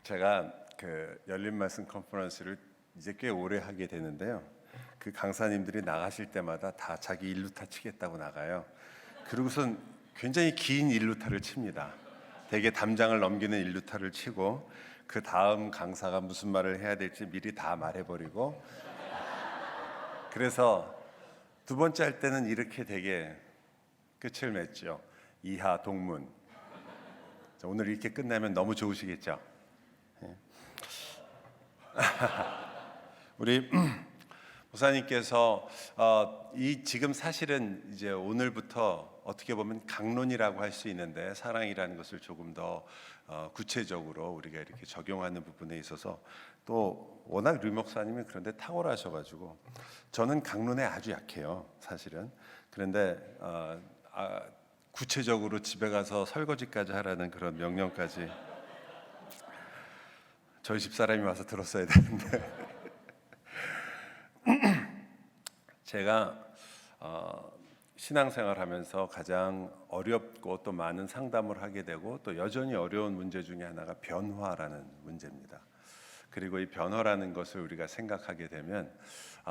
제가 그 열린 말씀 컨퍼런스를 이제 꽤 오래 하게 되는데요. 그 강사님들이 나가실 때마다 다 자기 일루타 치겠다고 나가요. 그리고선 굉장히 긴 일루타를 칩니다. 되게 담장을 넘기는 일루타를 치고 그 다음 강사가 무슨 말을 해야 될지 미리 다 말해버리고, 그래서 두 번째 할 때는 이렇게 되게 끝을 맺죠. 이하 동문. 오늘 이렇게 끝나면 너무 좋으시겠죠? 우리 목사님께서 이 지금 사실은 이제 오늘부터 어떻게 보면 강론이라고 할 수 있는데, 사랑이라는 것을 조금 더 구체적으로 우리가 이렇게 적용하는 부분에 있어서 또 워낙 류 목사님이 그런데 탁월하셔가지고, 저는 강론에 아주 약해요 사실은. 그런데 구체적으로 집에 가서 설거지까지 하라는 그런 명령까지 저희 집사람이 와서 들었어야 되는데 제가 신앙생활하면서 가장 어렵고 또 많은 상담을 하게 되고 또 여전히 어려운 문제 중에 하나가 변화라는 문제입니다. 그리고 이 변화라는 것을 우리가 생각하게 되면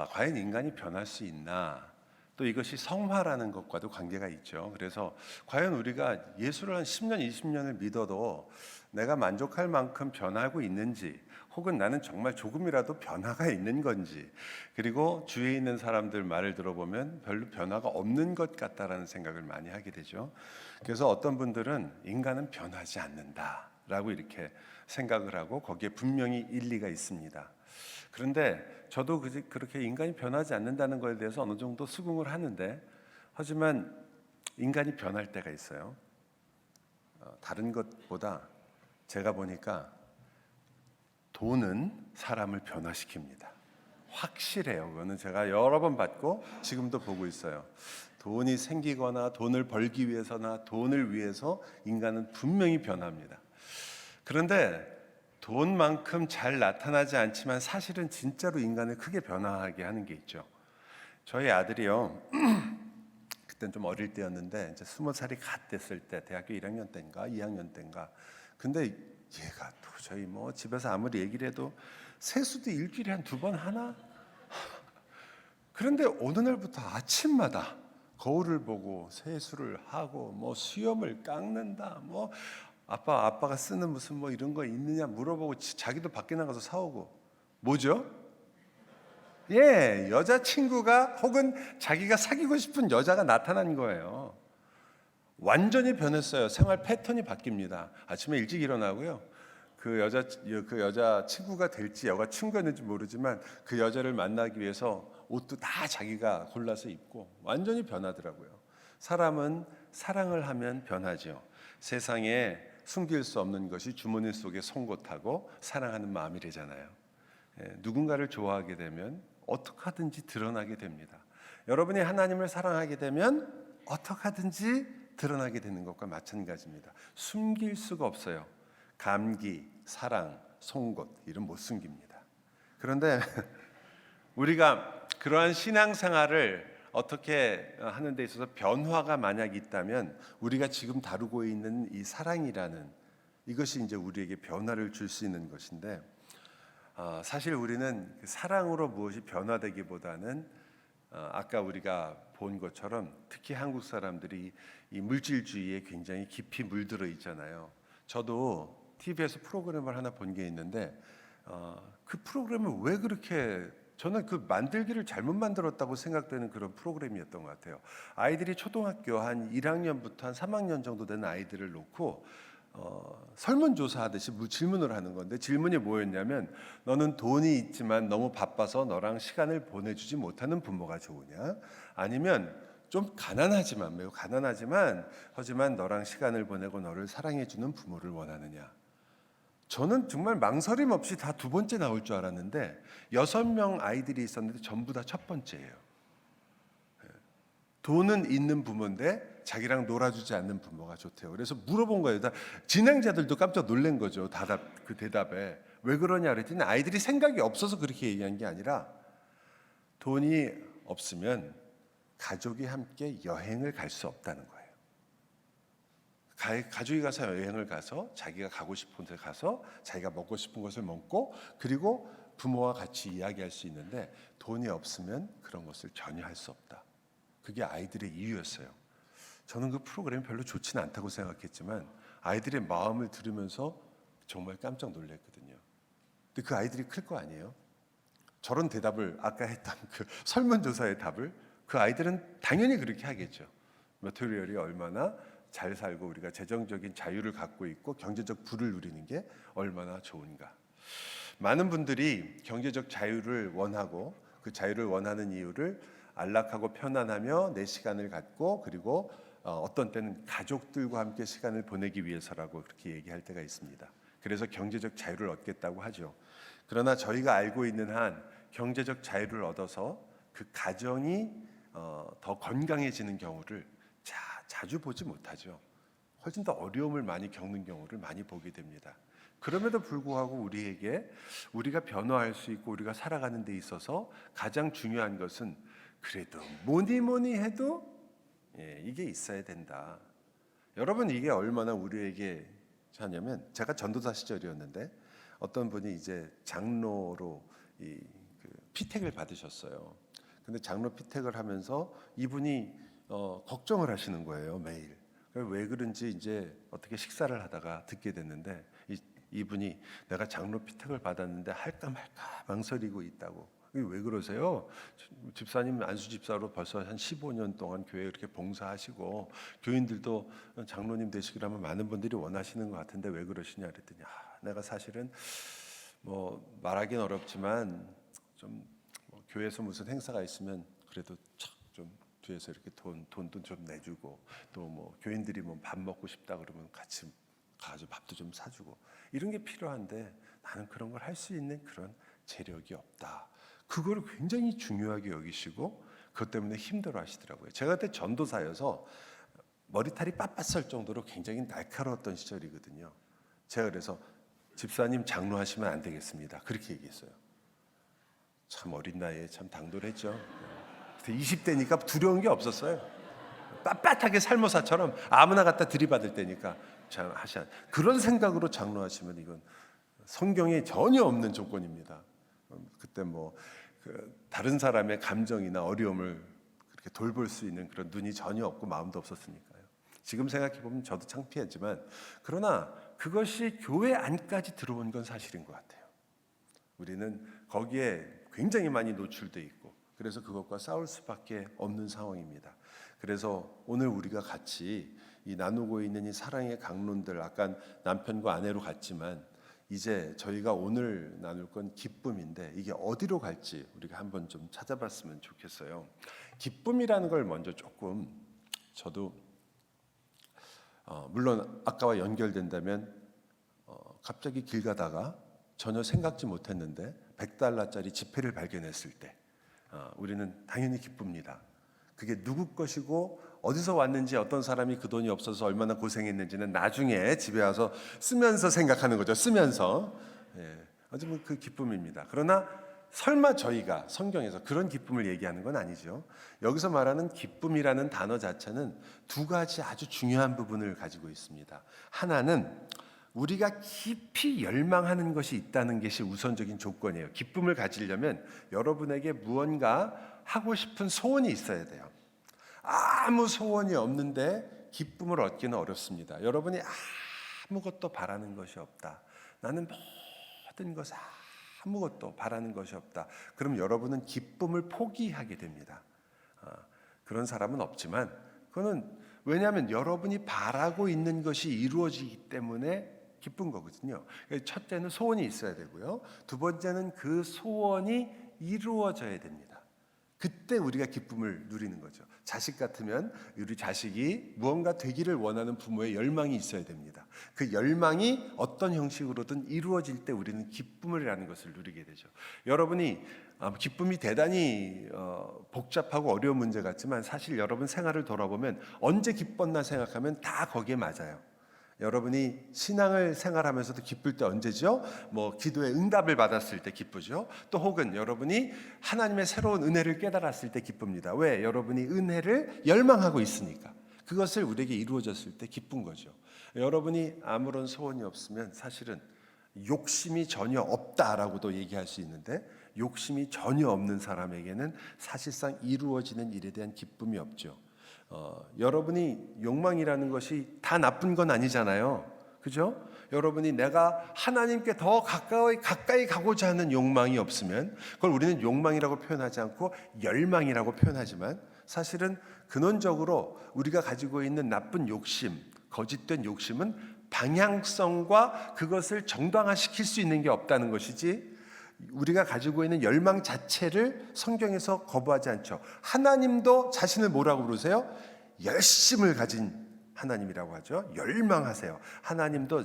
과연 인간이 변할 수 있나, 또 이것이 성화라는 것과도 관계가 있죠. 그래서 과연 우리가 예수를 한 10년, 20년을 믿어도 내가 만족할 만큼 변하고 있는지, 혹은 나는 정말 조금이라도 변화가 있는 건지, 그리고 주위에 있는 사람들 말을 들어보면 별로 변화가 없는 것 같다라는 생각을 많이 하게 되죠. 그래서 어떤 분들은 인간은 변하지 않는다라고 이렇게 생각을 하고 거기에 분명히 일리가 있습니다. 그런데 저도 그렇게 인간이 변하지 않는다는 것에 대해서 어느 정도 수긍을 하는데, 하지만 인간이 변할 때가 있어요. 다른 것보다 제가 보니까 돈은 사람을 변화시킵니다. 확실해요. 그거는 제가 여러 번 봤고 지금도 보고 있어요. 돈이 생기거나 돈을 벌기 위해서나 돈을 위해서 인간은 분명히 변합니다. 그런데 돈만큼 잘 나타나지 않지만 사실은 진짜로 인간을 크게 변화하게 하는 게 있죠. 저희 아들이요, 그땐 좀 어릴 때였는데 이제 20살이 갓 됐을 때, 대학교 1학년 때인가 2학년 때인가. 근데 얘가 도저히 뭐 집에서 아무리 얘기를 해도 세수도 일주일에 한 2번 하나? 그런데 어느 날부터 아침마다 거울을 보고 세수를 하고 뭐 수염을 깎는다, 뭐 아빠가 쓰는 무슨 뭐 이런 거 있느냐 물어보고 자기도 밖에 나가서 사오고. 뭐죠? 예, 여자친구가 혹은 자기가 사귀고 싶은 여자가 나타난 거예요. 완전히 변했어요. 생활 패턴이 바뀝니다. 아침에 일찍 일어나고요. 그 여자 친구가 될지 여가 친구였는지 모르지만 그 여자를 만나기 위해서 옷도 다 자기가 골라서 입고 완전히 변하더라고요. 사람은 사랑을 하면 변하죠. 세상에 숨길 수 없는 것이 주머니 속에 송곳하고 사랑하는 마음이래잖아요. 누군가를 좋아하게 되면 어떻게 하든지 드러나게 됩니다. 여러분이 하나님을 사랑하게 되면 어떻게 하든지 드러나게 되는 것과 마찬가지입니다. 숨길 수가 없어요. 감기, 사랑, 송곳 이런 못 숨깁니다. 그런데 우리가 그러한 신앙생활을 어떻게 하는 데 있어서 변화가 만약 있다면, 우리가 지금 다루고 있는 이 사랑이라는 이것이 이제 우리에게 변화를 줄 수 있는 것인데, 사실 우리는 사랑으로 무엇이 변화되기보다는 아까 우리가 본 것처럼 특히 한국 사람들이 이 물질주의에 굉장히 깊이 물들어 있잖아요. 저도 TV에서 프로그램을 하나 본 게 있는데 그 프로그램을 왜 그렇게, 저는 그 만들기를 잘못 만들었다고 생각되는 그런 프로그램이었던 것 같아요. 아이들이 초등학교 한 1학년부터 한 3학년 정도 되는 아이들을 놓고 설문조사하듯이 질문을 하는 건데, 질문이 뭐였냐면, 너는 돈이 있지만 너무 바빠서 너랑 시간을 보내주지 못하는 부모가 좋으냐, 아니면 좀 가난하지만, 매우 가난하지만 하지만 너랑 시간을 보내고 너를 사랑해주는 부모를 원하느냐. 저는 정말 망설임 없이 다 두 번째 나올 줄 알았는데 6명 아이들이 있었는데 전부 다 첫 번째예요. 돈은 있는 부모인데 자기랑 놀아주지 않는 부모가 좋대요. 그래서 물어본 거예요. 진행자들도 깜짝 놀란 거죠. 그 대답에. 왜 그러냐 그랬더니 아이들이 생각이 없어서 그렇게 얘기한 게 아니라, 돈이 없으면 가족이 함께 여행을 갈 수 없다는 거예요. 가족이 가서 여행을 가서 자기가 가고 싶은 데 가서 자기가 먹고 싶은 것을 먹고 그리고 부모와 같이 이야기할 수 있는데 돈이 없으면 그런 것을 전혀 할 수 없다. 그게 아이들의 이유였어요. 저는 그 프로그램이 별로 좋지는 않다고 생각했지만 아이들의 마음을 들으면서 정말 깜짝 놀랐거든요. 근데 그 아이들이 클 거 아니에요? 저런 대답을 아까 했던 그 설문조사의 답을 그 아이들은 당연히 그렇게 하겠죠. 머티리얼이 얼마나 잘 살고 우리가 재정적인 자유를 갖고 있고 경제적 부를 누리는 게 얼마나 좋은가. 많은 분들이 경제적 자유를 원하고 그 자유를 원하는 이유를 안락하고 편안하며 내 시간을 갖고 그리고 어떤 때는 가족들과 함께 시간을 보내기 위해서라고 그렇게 얘기할 때가 있습니다. 그래서 경제적 자유를 얻겠다고 하죠. 그러나 저희가 알고 있는 한 경제적 자유를 얻어서 그 가정이 더 건강해지는 경우를 자주 보지 못하죠. 훨씬 더 어려움을 많이 겪는 경우를 많이 보게 됩니다. 그럼에도 불구하고 우리에게 우리가 변화할 수 있고 우리가 살아가는 데 있어서 가장 중요한 것은 그래도 뭐니 해도 이게 있어야 된다. 여러분 이게 얼마나 우리에게 하냐면 제가 전도사 시절이었는데 어떤 분이 이제 장로로 그 피택을 받으셨어요. 근데 장로 피택을 하면서 이분이 걱정을 하시는 거예요 매일. 왜 그런지 이제 어떻게 식사를 하다가 듣게 됐는데 이분이 내가 장로 피택을 받았는데 할까 말까 망설이고 있다고. 왜 그러세요? 집사님 안수 집사로 벌써 한 15년 동안 교회에 이렇게 봉사하시고 교인들도 장로님 되시기라면 많은 분들이 원하시는 것 같은데 왜 그러시냐 그랬더니 내가 사실은 뭐 말하기는 어렵지만 좀 교회에서 무슨 행사가 있으면 그래도 좀 뒤에서 이렇게 돈도 좀 내주고 또 뭐 교인들이 뭐 밥 먹고 싶다 그러면 같이 가서 밥도 좀 사주고 이런 게 필요한데 나는 그런 걸 할 수 있는 그런 재력이 없다. 그걸 굉장히 중요하게 여기시고 그것 때문에 힘들어 하시더라고요. 제가 그때 전도사여서 머리털이 빳빳할 정도로 굉장히 날카로웠던 시절이거든요. 제가 그래서 집사님 장로하시면 안 되겠습니다. 그렇게 얘기했어요. 참 어린 나이에 참 당돌했죠. 20대니까 두려운 게 없었어요. 빳빳하게 살모사처럼 아무나 갖다 들이받을 때니까 참 하셔. 그런 생각으로 장로하시면 이건 성경에 전혀 없는 조건입니다. 그때 다른 사람의 감정이나 어려움을 그렇게 돌볼 수 있는 그런 눈이 전혀 없고 마음도 없었으니까요. 지금 생각해 보면 저도 창피했지만 그러나 그것이 교회 안까지 들어온 건 사실인 것 같아요. 우리는 거기에 굉장히 많이 노출돼 있고 그래서 그것과 싸울 수밖에 없는 상황입니다. 그래서 오늘 우리가 같이 이 나누고 있는 이 사랑의 강론들 아까 남편과 아내로 갔지만 이제 저희가 오늘 나눌 건 기쁨인데 이게 어디로 갈지 우리가 한번 좀 찾아봤으면 좋겠어요. 기쁨이라는 걸 먼저 조금 저도 물론 아까와 연결된다면 갑자기 길 가다가 전혀 생각지 못했는데 $100짜리 지폐를 발견했을 때 우리는 당연히 기쁩니다. 그게 누구 것이고 어디서 왔는지 어떤 사람이 그 돈이 없어서 얼마나 고생했는지는 나중에 집에 와서 쓰면서 생각하는 거죠. 쓰면서 어쩌면 그 기쁨입니다. 그러나 설마 저희가 성경에서 그런 기쁨을 얘기하는 건 아니죠. 여기서 말하는 기쁨이라는 단어 자체는 두 가지 아주 중요한 부분을 가지고 있습니다. 하나는 우리가 깊이 열망하는 것이 있다는 것이 우선적인 조건이에요. 기쁨을 가지려면 여러분에게 무언가 하고 싶은 소원이 있어야 돼요. 아무 소원이 없는데 기쁨을 얻기는 어렵습니다. 여러분이 아무것도 바라는 것이 없다. 나는 모든 것 아무것도 바라는 것이 없다. 그럼 여러분은 기쁨을 포기하게 됩니다. 그런 사람은 없지만 그거는 왜냐하면 여러분이 바라고 있는 것이 이루어지기 때문에 기쁜 거거든요. 첫째는 소원이 있어야 되고요. 두 번째는 그 소원이 이루어져야 됩니다. 그때 우리가 기쁨을 누리는 거죠. 자식 같으면 우리 자식이 무언가 되기를 원하는 부모의 열망이 있어야 됩니다. 그 열망이 어떤 형식으로든 이루어질 때 우리는 기쁨이라는 것을 누리게 되죠. 여러분이 기쁨이 대단히 복잡하고 어려운 문제 같지만 사실 여러분 생활을 돌아보면 언제 기뻤나 생각하면 다 거기에 맞아요. 여러분이 신앙을 생활하면서도 기쁠 때 언제죠? 기도의 응답을 받았을 때 기쁘죠. 또 혹은 여러분이 하나님의 새로운 은혜를 깨달았을 때 기쁩니다. 왜? 여러분이 은혜를 열망하고 있으니까. 그것을 우리에게 이루어졌을 때 기쁜 거죠. 여러분이 아무런 소원이 없으면 사실은 욕심이 전혀 없다라고도 얘기할 수 있는데, 욕심이 전혀 없는 사람에게는 사실상 이루어지는 일에 대한 기쁨이 없죠. 여러분이 욕망이라는 것이 다 나쁜 건 아니잖아요. 그죠? 여러분이 내가 하나님께 더 가까이 가고자 하는 욕망이 없으면 그걸 우리는 욕망이라고 표현하지 않고 열망이라고 표현하지만, 사실은 근원적으로 우리가 가지고 있는 나쁜 욕심, 거짓된 욕심은 방향성과 그것을 정당화시킬 수 있는 게 없다는 것이지, 우리가 가지고 있는 열망 자체를 성경에서 거부하지 않죠. 하나님도 자신을 뭐라고 부르세요? 열심을 가진 하나님이라고 하죠. 열망하세요. 하나님도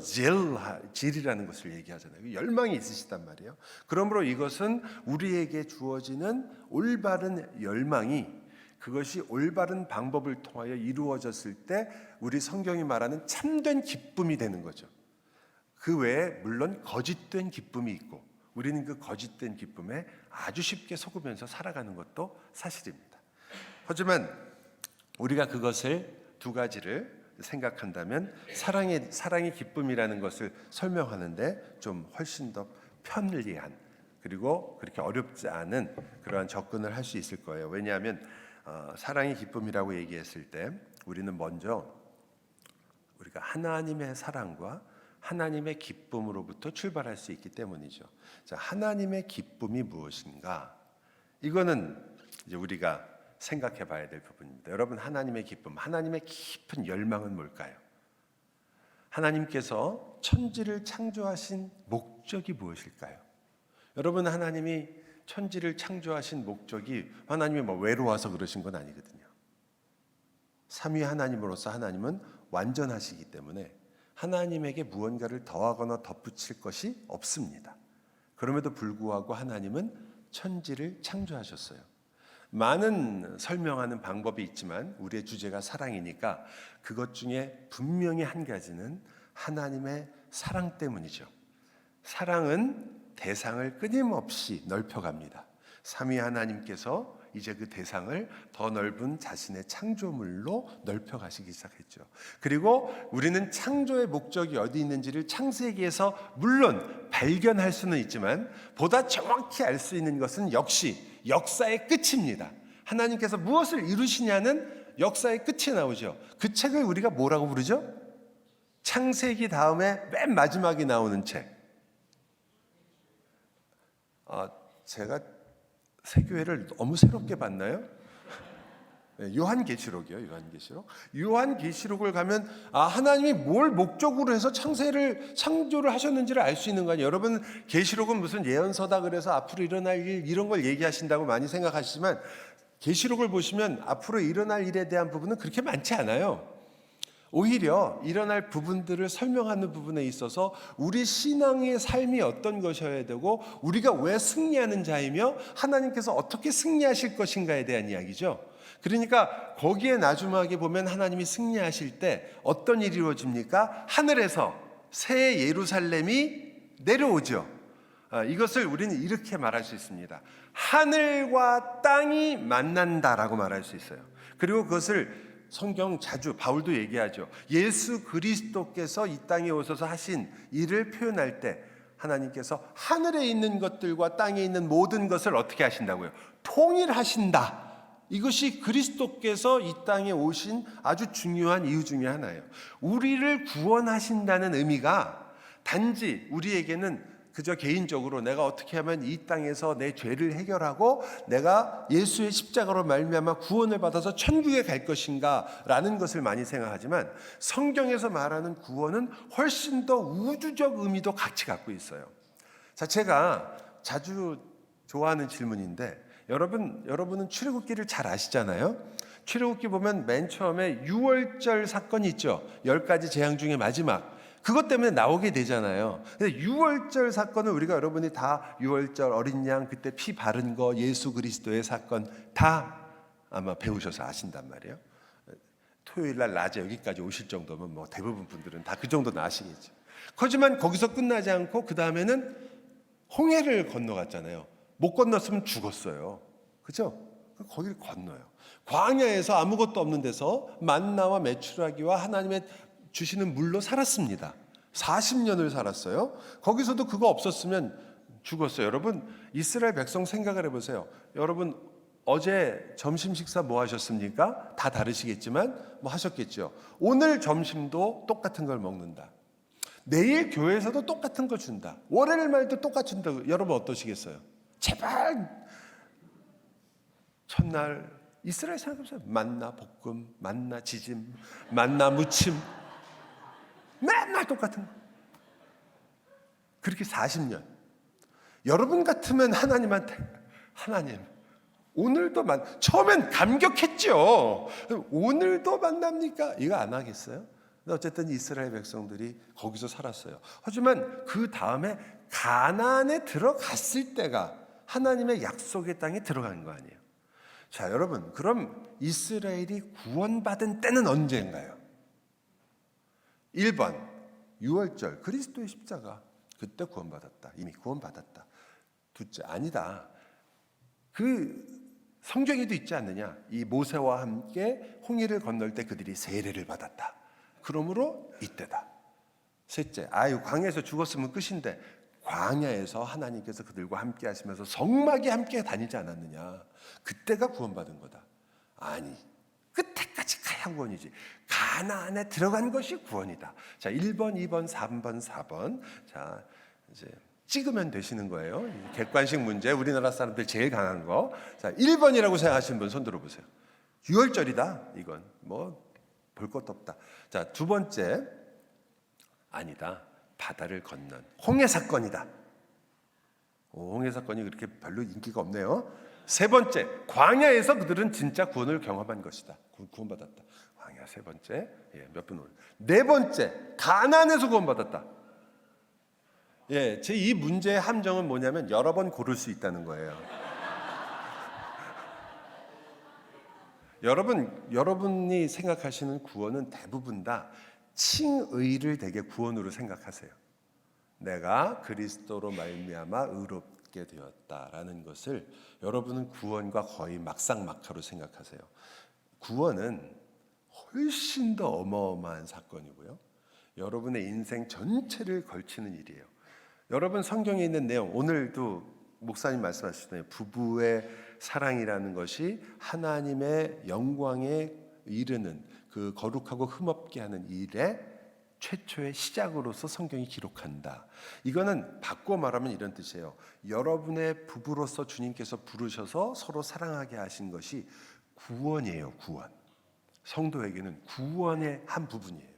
질이라는 것을 얘기하잖아요. 열망이 있으시단 말이에요. 그러므로 이것은 우리에게 주어지는 올바른 열망이, 그것이 올바른 방법을 통하여 이루어졌을 때 우리 성경이 말하는 참된 기쁨이 되는 거죠. 그 외에 물론 거짓된 기쁨이 있고, 우리는 그 거짓된 기쁨에 아주 쉽게 속으면서 살아가는 것도 사실입니다. 하지만 우리가 그것을 두 가지를 생각한다면 사랑의 기쁨이라는 것을 설명하는데 좀 훨씬 더 편리한, 그리고 그렇게 어렵지 않은 그러한 접근을 할 수 있을 거예요. 왜냐하면 사랑의 기쁨이라고 얘기했을 때 우리는 먼저 우리가 하나님의 사랑과 하나님의 기쁨으로부터 출발할 수 있기 때문이죠. 자, 하나님의 기쁨이 무엇인가? 이거는 이제 우리가 생각해 봐야 될 부분입니다. 여러분, 하나님의 기쁨, 하나님의 깊은 열망은 뭘까요? 하나님께서 천지를 창조하신 목적이 무엇일까요? 여러분, 하나님이 천지를 창조하신 목적이 하나님이 외로워서 그러신 건 아니거든요. 삼위 하나님으로서 하나님은 완전하시기 때문에 하나님에게 무언가를 더하거나 덧붙일 것이 없습니다. 그럼에도 불구하고 하나님은 천지를 창조하셨어요. 많은 설명하는 방법이 있지만 우리의 주제가 사랑이니까 그것 중에 분명히 한 가지는 하나님의 사랑 때문이죠. 사랑은 대상을 끊임없이 넓혀갑니다. 삼위 하나님께서 이제 그 대상을 더 넓은 자신의 창조물로 넓혀가시기 시작했죠. 그리고 우리는 창조의 목적이 어디 있는지를 창세기에서 물론 발견할 수는 있지만 보다 정확히 알 수 있는 것은 역시 역사의 끝입니다. 하나님께서 무엇을 이루시냐는 역사의 끝이 나오죠. 그 책을 우리가 뭐라고 부르죠? 창세기 다음에 맨 마지막에 나오는 책. 제가 세교회를 너무 새롭게 봤나요? 요한계시록이요. 요한계시록을 가면 하나님이 뭘 목적으로 해서 창조를 하셨는지를 알 수 있는 거 아니에요. 여러분, 계시록은 무슨 예언서다 그래서 앞으로 일어날 일 이런 걸 얘기하신다고 많이 생각하시지만 계시록을 보시면 앞으로 일어날 일에 대한 부분은 그렇게 많지 않아요. 오히려 일어날 부분들을 설명하는 부분에 있어서 우리 신앙의 삶이 어떤 것이어야 되고 우리가 왜 승리하는 자이며 하나님께서 어떻게 승리하실 것인가에 대한 이야기죠. 그러니까 거기에 나중하게 보면 하나님이 승리하실 때 어떤 일이 이루어집니까? 하늘에서 새 예루살렘이 내려오죠. 이것을 우리는 이렇게 말할 수 있습니다. 하늘과 땅이 만난다라고 말할 수 있어요. 그리고 그것을 성경 자주 바울도 얘기하죠. 예수 그리스도께서 이 땅에 오셔서 하신 일을 표현할 때 하나님께서 하늘에 있는 것들과 땅에 있는 모든 것을 어떻게 하신다고요? 통일하신다. 이것이 그리스도께서 이 땅에 오신 아주 중요한 이유 중에 하나예요. 우리를 구원하신다는 의미가 단지 우리에게는 그저 개인적으로 내가 어떻게 하면 이 땅에서 내 죄를 해결하고 내가 예수의 십자가로 말미암아 구원을 받아서 천국에 갈 것인가 라는 것을 많이 생각하지만 성경에서 말하는 구원은 훨씬 더 우주적 의미도 같이 갖고 있어요. 자, 제가 자주 좋아하는 질문인데 여러분은 출애굽기를 잘 아시잖아요. 출애굽기 보면 맨 처음에 유월절 사건이 있죠. 10가지 재앙 중에 마지막. 그것 때문에 나오게 되잖아요. 근데 유월절 사건은 우리가 여러분이 다 유월절 어린 양 그때 피 바른 거 예수 그리스도의 사건 다 아마 배우셔서 아신단 말이에요. 토요일 날 낮에 여기까지 오실 정도면 뭐 대부분 분들은 다 그 정도는 아시겠죠. 하지만 거기서 끝나지 않고 그 다음에는 홍해를 건너갔잖아요. 못 건넜으면 죽었어요. 그죠? 거기를 건너요. 광야에서 아무것도 없는 데서 만나와 메추라기와 하나님의 주시는 물로 살았습니다. 40년을 살았어요. 거기서도 그거 없었으면 죽었어요. 여러분, 이스라엘 백성 생각을 해보세요. 여러분, 어제 점심 식사 뭐 하셨습니까? 다 다르시겠지만 뭐 하셨겠죠. 오늘 점심도 똑같은 걸 먹는다. 내일 교회에서도 똑같은 거 준다. 월요일 말도 똑같이 준다. 여러분 어떠시겠어요? 제발 첫날 이스라엘 생각해보세요. 만나 볶음, 만나 지짐, 만나 무침, 맨날 똑같은 거. 그렇게 40년. 여러분 같으면 하나님한테, 하나님 오늘도 처음엔 감격했죠. 오늘도 만납니까? 이거 안 하겠어요? 근데 어쨌든 이스라엘 백성들이 거기서 살았어요. 하지만 그 다음에 가나안에 들어갔을 때가 하나님의 약속의 땅에 들어간 거 아니에요. 자, 여러분, 그럼 이스라엘이 구원받은 때는 언제인가요? 1번 유월절 그리스도의 십자가, 그때 구원받았다. 이미 구원받았다. 둘째, 아니다. 그 성경에도 있지 않느냐? 이 모세와 함께 홍해를 건널 때 그들이 세례를 받았다. 그러므로 이때다. 셋째, 광야에서 죽었으면 끝인데 광야에서 하나님께서 그들과 함께 하시면서 성막에 함께 다니지 않았느냐? 그때가 구원받은 거다. 아니, 끝에까지 가야 구원이지. 가나안에 들어간 것이 구원이다. 자, 1번, 2번, 3번, 4번. 자, 이제 찍으면 되시는 거예요. 객관식 문제, 우리나라 사람들 제일 강한 거. 자, 1번이라고 생각하시는 분 손 들어보세요. 유월절이다. 이건 뭐 볼 것도 없다. 자, 두 번째, 아니다. 바다를 건넌 홍해 사건이다. 홍해 사건이 그렇게 별로 인기가 없네요. 세 번째, 광야에서 그들은 진짜 구원을 경험한 것이다. 구원받았다. 광야 세 번째. 몇 분 올. 네 번째, 가나안에서 구원받았다. 제 이 문제의 함정은 뭐냐면 여러 번 고를 수 있다는 거예요. 여러분이 생각하시는 구원은 대부분 다 칭의를 되게 구원으로 생각하세요. 내가 그리스도로 말미암아 의롭게 되었다라는 것을 여러분은 구원과 거의 막상막하로 생각하세요. 구원은 훨씬 더 어마어마한 사건이고요. 여러분의 인생 전체를 걸치는 일이에요. 여러분 성경에 있는 내용, 오늘도 목사님 말씀하셨잖아요. 부부의 사랑이라는 것이 하나님의 영광에 이르는 그 거룩하고 흠없게 하는 일의 최초의 시작으로서 성경이 기록한다. 이거는 바꿔 말하면 이런 뜻이에요. 여러분의 부부로서 주님께서 부르셔서 서로 사랑하게 하신 것이 구원이에요. 구원. 성도에게는 구원의 한 부분이에요.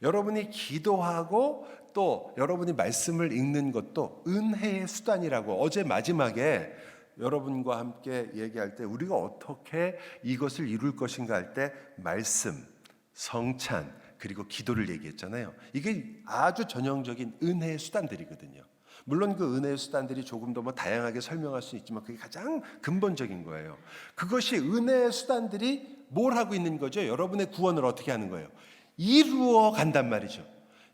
여러분이 기도하고 또 여러분이 말씀을 읽는 것도 은혜의 수단이라고 어제 마지막에 여러분과 함께 얘기할 때 우리가 어떻게 이것을 이룰 것인가 할 때 말씀, 성찬, 그리고 기도를 얘기했잖아요. 이게 아주 전형적인 은혜의 수단들이거든요. 물론 그 은혜의 수단들이 조금 더 다양하게 설명할 수 있지만 그게 가장 근본적인 거예요. 그것이 은혜의 수단들이 뭘 하고 있는 거죠? 여러분의 구원을 어떻게 하는 거예요? 이루어 간단 말이죠.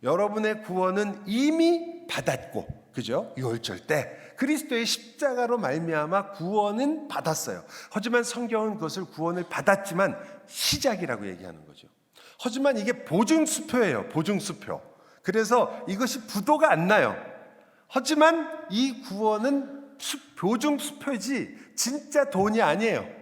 여러분의 구원은 이미 받았고, 그죠? 유월절 때 그리스도의 십자가로 말미암아 구원은 받았어요. 하지만 성경은 그것을 구원을 받았지만 시작이라고 얘기하는 거죠. 하지만 이게 보증수표예요. 보증수표. 그래서 이것이 부도가 안 나요. 하지만 이 구원은 보증수표지 진짜 돈이 아니에요.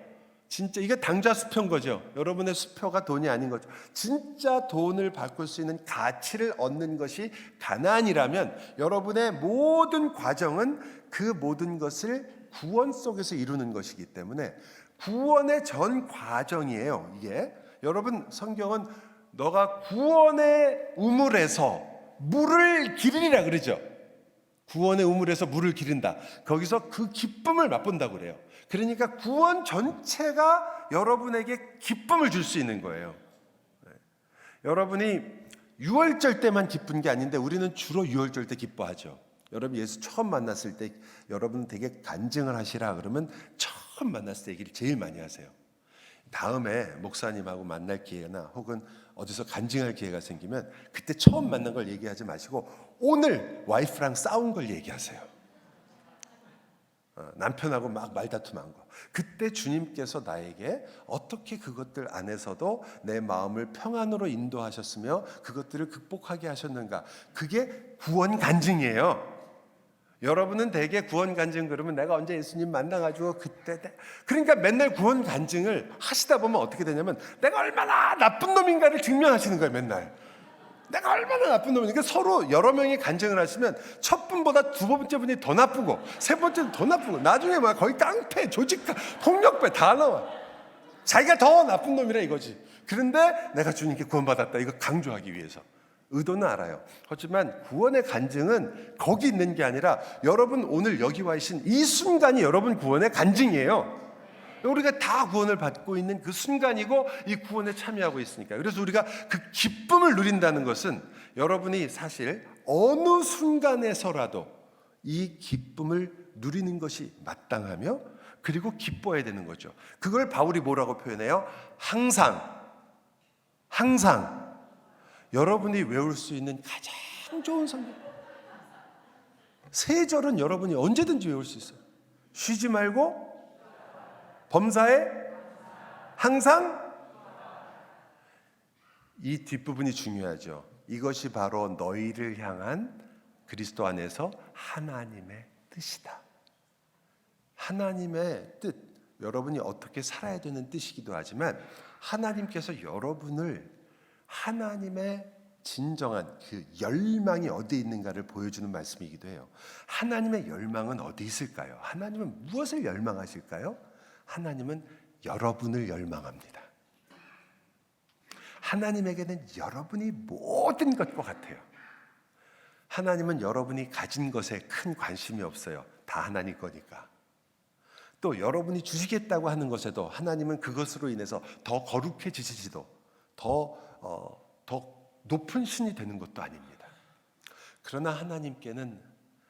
진짜 이게 당좌 수표인 거죠. 여러분의 수표가 돈이 아닌 거죠. 진짜 돈을 바꿀 수 있는 가치를 얻는 것이 가나안이라면 여러분의 모든 과정은 그 모든 것을 구원 속에서 이루는 것이기 때문에 구원의 전 과정이에요. 이게 여러분 성경은 너가 구원의 우물에서 물을 기르리라 그러죠. 구원의 우물에서 물을 기른다. 거기서 그 기쁨을 맛본다고 그래요. 그러니까 구원 전체가 여러분에게 기쁨을 줄 수 있는 거예요. 여러분이 유월절 때만 기쁜 게 아닌데 우리는 주로 유월절 때 기뻐하죠. 여러분 예수 처음 만났을 때 여러분 되게 간증을 하시라 그러면 처음 만났을 때 얘기를 제일 많이 하세요. 다음에 목사님하고 만날 기회나 혹은 어디서 간증할 기회가 생기면 그때 처음 만난 걸 얘기하지 마시고 오늘 와이프랑 싸운 걸 얘기하세요. 남편하고 막 말다툼한 거. 그때 주님께서 나에게 어떻게 그것들 안에서도 내 마음을 평안으로 인도하셨으며 그것들을 극복하게 하셨는가. 그게 구원 간증이에요. 여러분은 대개 구원 간증 그러면 내가 언제 예수님 만나가지고 그때 그러니까 맨날 구원 간증을 하시다 보면 어떻게 되냐면 내가 얼마나 나쁜 놈인가를 증명하시는 거예요. 맨날 내가 얼마나 나쁜 놈이니까 서로 여러 명이 간증을 하시면 첫 분보다 두 번째 분이 더 나쁘고 세 번째는 더 나쁘고 나중에 막 거의 깡패, 조직가, 폭력배 다 나와. 자기가 더 나쁜 놈이라 이거지. 그런데 내가 주님께 구원받았다 이거 강조하기 위해서. 의도는 알아요. 하지만 구원의 간증은 거기 있는 게 아니라 여러분 오늘 여기 와 계신 이 순간이 여러분 구원의 간증이에요. 우리가 다 구원을 받고 있는 그 순간이고 이 구원에 참여하고 있으니까. 그래서 우리가 그 기쁨을 누린다는 것은 여러분이 사실 어느 순간에서라도 이 기쁨을 누리는 것이 마땅하며 그리고 기뻐해야 되는 거죠. 그걸 바울이 뭐라고 표현해요? 항상 여러분이 외울 수 있는 가장 좋은 성경. 세 절은 여러분이 언제든지 외울 수 있어요. 쉬지 말고 범사에 항상. 이 뒷부분이 중요하죠. 이것이 바로 너희를 향한 그리스도 안에서 하나님의 뜻이다. 하나님의 뜻, 여러분이 어떻게 살아야 되는 뜻이기도 하지만 하나님께서 여러분을 하나님의 진정한 그 열망이 어디에 있는가를 보여주는 말씀이기도 해요. 하나님의 열망은 어디 있을까요? 하나님은 무엇을 열망하실까요? 하나님은 여러분을 열망합니다. 하나님에게는 여러분이 모든 것과 같아요. 하나님은 여러분이 가진 것에 큰 관심이 없어요. 다 하나님 거니까. 또 여러분이 주시겠다고 하는 것에도 하나님은 그것으로 인해서 더 거룩해지시지도 더 높은 신이 되는 것도 아닙니다. 그러나 하나님께는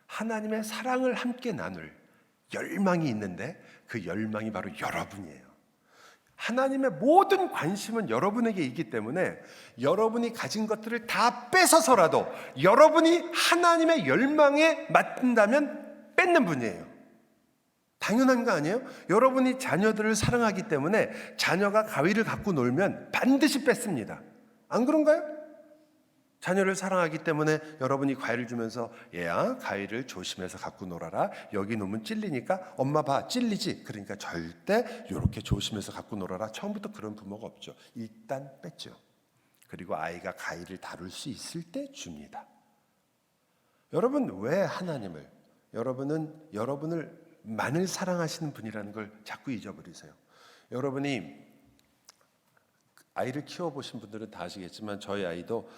하나님의 사랑을 함께 나눌 열망이 있는데 그 열망이 바로 여러분이에요. 하나님의 모든 관심은 여러분에게 있기 때문에 여러분이 가진 것들을 다 뺏어서라도 여러분이 하나님의 열망에 맞는다면 뺏는 분이에요. 당연한 거 아니에요? 여러분이 자녀들을 사랑하기 때문에 자녀가 가위를 갖고 놀면 반드시 뺏습니다. 안 그런가요? 자녀를 사랑하기 때문에 여러분이 과일을 주면서 얘야 가위를 조심해서 갖고 놀아라. 여기 놓으면 찔리니까 엄마 봐 찔리지. 그러니까 절대 이렇게 조심해서 갖고 놀아라. 처음부터 그런 부모가 없죠. 일단 뺐죠. 그리고 아이가 가위를 다룰 수 있을 때 줍니다. 여러분 왜 하나님을 여러분은 여러분을 만을 사랑하시는 분이라는 걸 자꾸 잊어버리세요. 여러분이 아이를 키워보신 분들은 다 아시겠지만 저희 아이도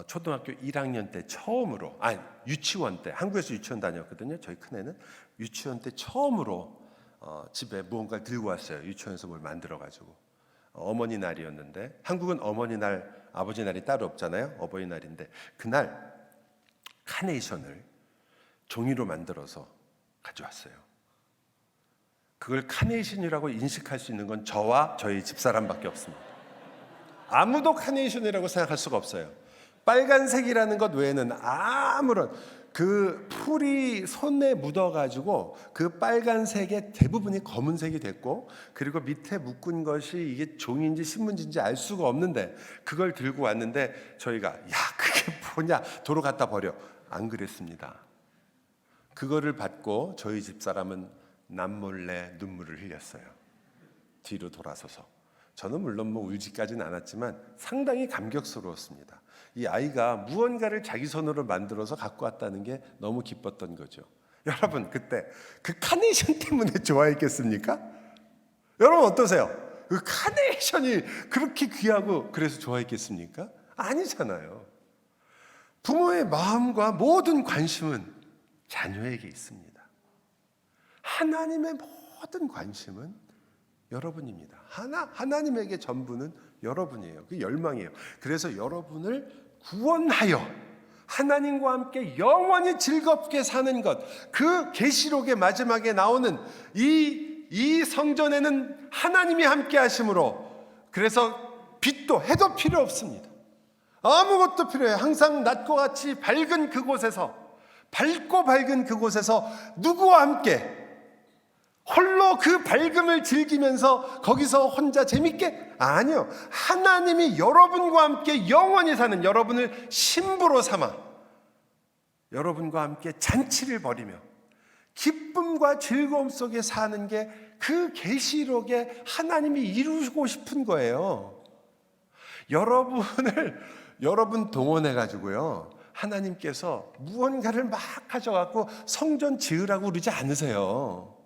초등학교 1학년 때 처음으로 유치원 때 한국에서 유치원 다녔거든요. 저희 큰애는 유치원 때 처음으로 집에 무언가를 들고 왔어요. 유치원에서 뭘 만들어가지고 어머니 날이었는데 한국은 어머니 날 아버지 날이 따로 없잖아요. 어버이날인데 그날 카네이션을 종이로 만들어서 가져왔어요. 그걸 카네이션이라고 인식할 수 있는 건 저와 저희 집사람밖에 없습니다. 아무도 카네이션이라고 생각할 수가 없어요. 빨간색이라는 것 외에는 아무런 그 풀이 손에 묻어가지고 그 빨간색의 대부분이 검은색이 됐고 그리고 밑에 묶은 것이 이게 종이인지 신문지인지 알 수가 없는데 그걸 들고 왔는데 저희가 야 그게 뭐냐 도로 갖다 버려. 안 그랬습니다. 그거를 받고 저희 집사람은 남몰래 눈물을 흘렸어요. 뒤로 돌아서서. 저는 물론 울지까지는 않았지만 상당히 감격스러웠습니다. 이 아이가 무언가를 자기 손으로 만들어서 갖고 왔다는 게 너무 기뻤던 거죠. 여러분 그때 그 카네이션 때문에 좋아했겠습니까? 여러분 어떠세요? 그 카네이션이 그렇게 귀하고 그래서 좋아했겠습니까? 아니잖아요. 부모의 마음과 모든 관심은 자녀에게 있습니다. 하나님의 모든 관심은 여러분입니다. 하나님에게 전부는 여러분이에요. 그 열망이에요. 그래서 여러분을 구원하여 하나님과 함께 영원히 즐겁게 사는 것, 그 계시록의 마지막에 나오는 이 성전에는 하나님이 함께 하심으로 그래서 빛도 해도 필요 없습니다. 아무것도 필요해요. 항상 낮과 같이 밝고 밝은 그곳에서 누구와 함께 홀로 그 밝음을 즐기면서 거기서 혼자 재밌게? 아니요. 하나님이 여러분과 함께 영원히 사는 여러분을 신부로 삼아 여러분과 함께 잔치를 벌이며 기쁨과 즐거움 속에 사는 게 그 계시록에 하나님이 이루고 싶은 거예요. 여러분 동원해 가지고요. 하나님께서 무언가를 막 가져갖고 성전 지으라고 그러지 않으세요.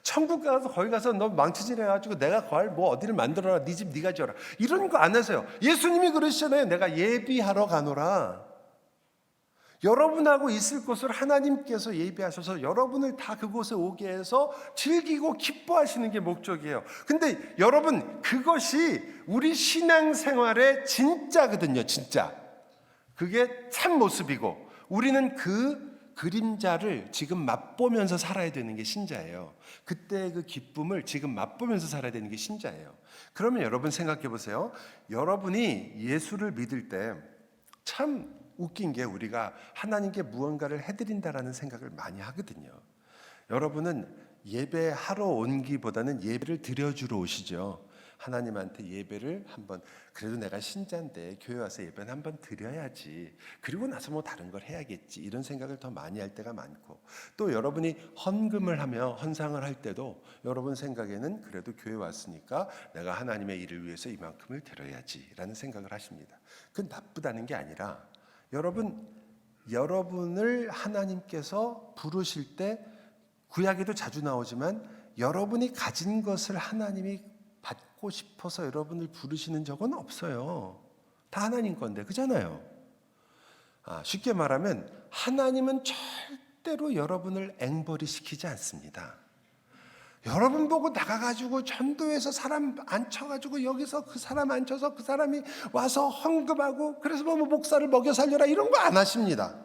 천국 가서 거기 가서 너 망치질 해가지고 내가 거할 뭐 어디를 만들어라, 네 집 네가 지어라, 이런 거 안 하세요. 예수님이 그러시잖아요. 내가 예비하러 가노라. 여러분하고 있을 곳을 하나님께서 예비하셔서 여러분을 다 그곳에 오게 해서 즐기고 기뻐하시는 게 목적이에요. 근데 여러분, 그것이 우리 신앙생활의 진짜거든요. 진짜 그게 참 모습이고, 우리는 그 그림자를 지금 맛보면서 살아야 되는 게 신자예요. 그때의 그 기쁨을 지금 맛보면서 살아야 되는 게 신자예요. 그러면 여러분 생각해 보세요. 여러분이 예수를 믿을 때 참 웃긴 게, 우리가 하나님께 무언가를 해드린다라는 생각을 많이 하거든요. 여러분은 예배하러 온 기보다는 예배를 드려주러 오시죠. 하나님한테 예배를 한번, 그래도 내가 신자인데 교회 와서 예배는 한번 드려야지, 그리고 나서 뭐 다른 걸 해야겠지, 이런 생각을 더 많이 할 때가 많고, 또 여러분이 헌금을 하며 헌상을 할 때도 여러분 생각에는 그래도 교회 왔으니까 내가 하나님의 일을 위해서 이만큼을 드려야지 라는 생각을 하십니다. 그건 나쁘다는 게 아니라, 여러분을 하나님께서 부르실 때, 구약에도 자주 나오지만 여러분이 가진 것을 하나님이 받고 싶어서 여러분을 부르시는 적은 없어요. 다 하나님 건데, 그잖아요. 쉽게 말하면 하나님은 절대로 여러분을 앵벌이 시키지 않습니다. 여러분 보고 나가가지고 전도해서 사람 앉혀가지고 여기서 그 사람 앉혀서 그 사람이 와서 헌금하고, 그래서 뭐 목사를 먹여 살려라, 이런 거 안 하십니다.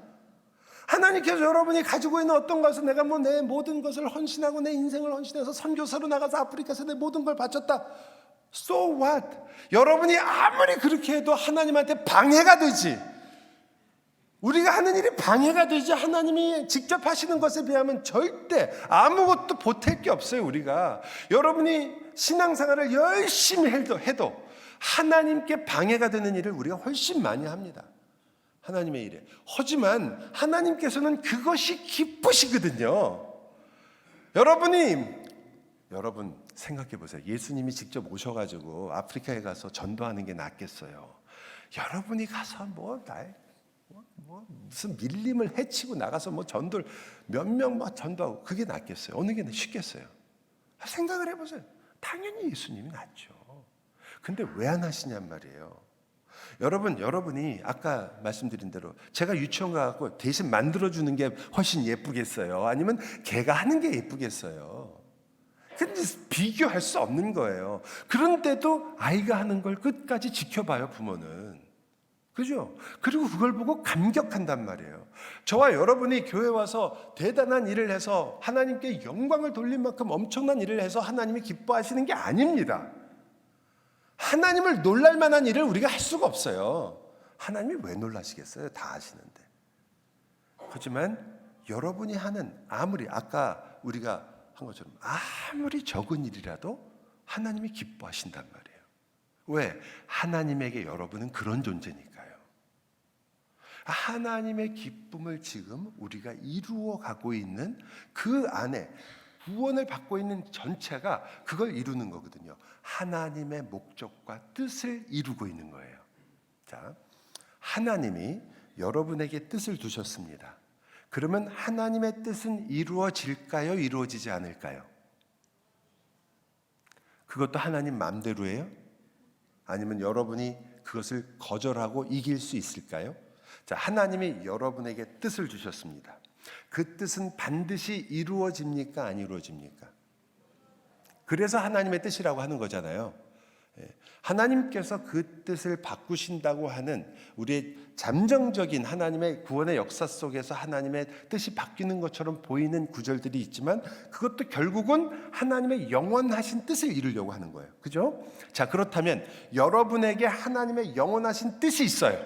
하나님께서 여러분이 가지고 있는 어떤 것을, 내가 뭐 내 모든 것을 헌신하고 내 인생을 헌신해서 선교사로 나가서 아프리카에서 내 모든 걸 바쳤다. So what? 여러분이 아무리 그렇게 해도 하나님한테 방해가 되지. 우리가 하는 일이 방해가 되지, 하나님이 직접 하시는 것에 비하면 절대 아무것도 보탤 게 없어요. 우리가, 여러분이 신앙생활을 열심히 해도 하나님께 방해가 되는 일을 우리가 훨씬 많이 합니다. 하나님의 일에. 하지만 하나님께서는 그것이 기쁘시거든요. 여러분 생각해 보세요. 예수님이 직접 오셔가지고 아프리카에 가서 전도하는 게 낫겠어요? 여러분이 가서 무슨 밀림을 해치고 나가서 뭐 전도를 몇 명 전도하고, 그게 낫겠어요? 어느 게 쉽겠어요? 생각을 해보세요. 당연히 예수님이 낫죠. 근데 왜 안 하시냔 말이에요. 여러분이 아까 말씀드린 대로, 제가 유치원 가고 대신 만들어주는 게 훨씬 예쁘겠어요? 아니면 걔가 하는 게 예쁘겠어요? 근데 비교할 수 없는 거예요. 그런데도 아이가 하는 걸 끝까지 지켜봐요, 부모는. 그죠? 그리고 그걸 보고 감격한단 말이에요. 저와 여러분이 교회 와서 대단한 일을 해서 하나님께 영광을 돌린 만큼 엄청난 일을 해서 하나님이 기뻐하시는 게 아닙니다. 하나님을 놀랄 만한 일을 우리가 할 수가 없어요. 하나님이 왜 놀라시겠어요? 다 아시는데. 하지만 여러분이 하는, 아무리 아까 우리가 한 것처럼 아무리 적은 일이라도 하나님이 기뻐하신단 말이에요. 왜? 하나님에게 여러분은 그런 존재니까요. 하나님의 기쁨을 지금 우리가 이루어 가고 있는 그 안에, 구원을 받고 있는 전체가 그걸 이루는 거거든요. 하나님의 목적과 뜻을 이루고 있는 거예요. 자, 하나님이 여러분에게 뜻을 두셨습니다. 그러면 하나님의 뜻은 이루어질까요? 이루어지지 않을까요? 그것도 하나님 마음대로예요? 아니면 여러분이 그것을 거절하고 이길 수 있을까요? 자, 하나님이 여러분에게 뜻을 주셨습니다. 그 뜻은 반드시 이루어집니까? 안 이루어집니까? 그래서 하나님의 뜻이라고 하는 거잖아요. 하나님께서 그 뜻을 바꾸신다고 하는 우리의 잠정적인 하나님의 구원의 역사 속에서 하나님의 뜻이 바뀌는 것처럼 보이는 구절들이 있지만, 그것도 결국은 하나님의 영원하신 뜻을 이루려고 하는 거예요. 그죠? 자, 그렇다면 여러분에게 하나님의 영원하신 뜻이 있어요.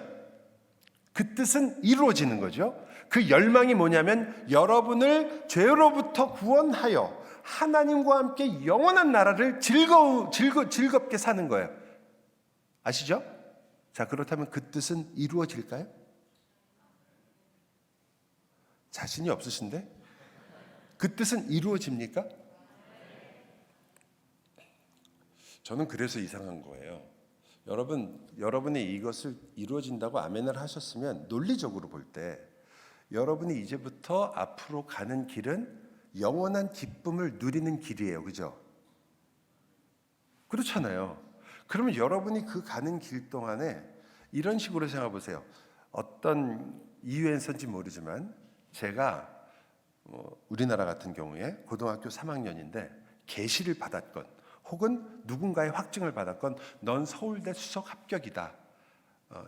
그 뜻은 이루어지는 거죠. 그 열망이 뭐냐면, 여러분을 죄로부터 구원하여 하나님과 함께 영원한 나라를 즐겁게 사는 거예요. 아시죠? 자, 그렇다면 그 뜻은 이루어질까요? 자신이 없으신데? 그 뜻은 이루어집니까? 저는 그래서 이상한 거예요. 여러분이 이것을 이루어진다고 아멘을 하셨으면 논리적으로 볼 때 여러분이 이제부터 앞으로 가는 길은 영원한 기쁨을 누리는 길이에요. 그죠? 그렇잖아요. 그러면 여러분이 그 가는 길 동안에 이런 식으로 생각해 보세요. 어떤 이유에서인지 모르지만 제가 우리나라 같은 경우에 고등학교 3학년인데 계시를 받았건 혹은 누군가의 확증을 받았건 넌 서울대 수석 합격이다.